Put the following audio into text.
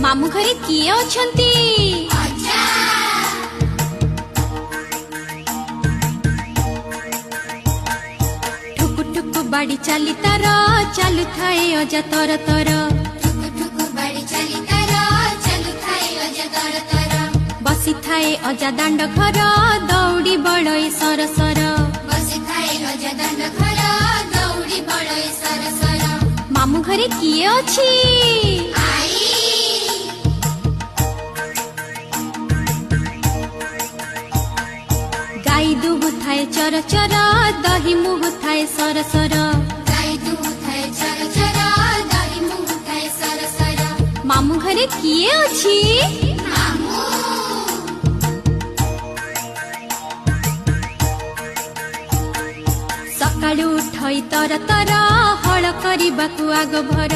मामू घरे किए अछंती? ठुकु ठुकु बाड़ी चाली तार चालू थाए अजा तर तर। बसी थाए अजा दांड घर दौड़ी बड़ई सर सर। मामू घरे किए अछि? गाई दुहु थाए चर चर दही मुहु थाए सर सर। मामू घरे किए अछि? सकाळु उठई तर तर हळ करबाकु आग भर।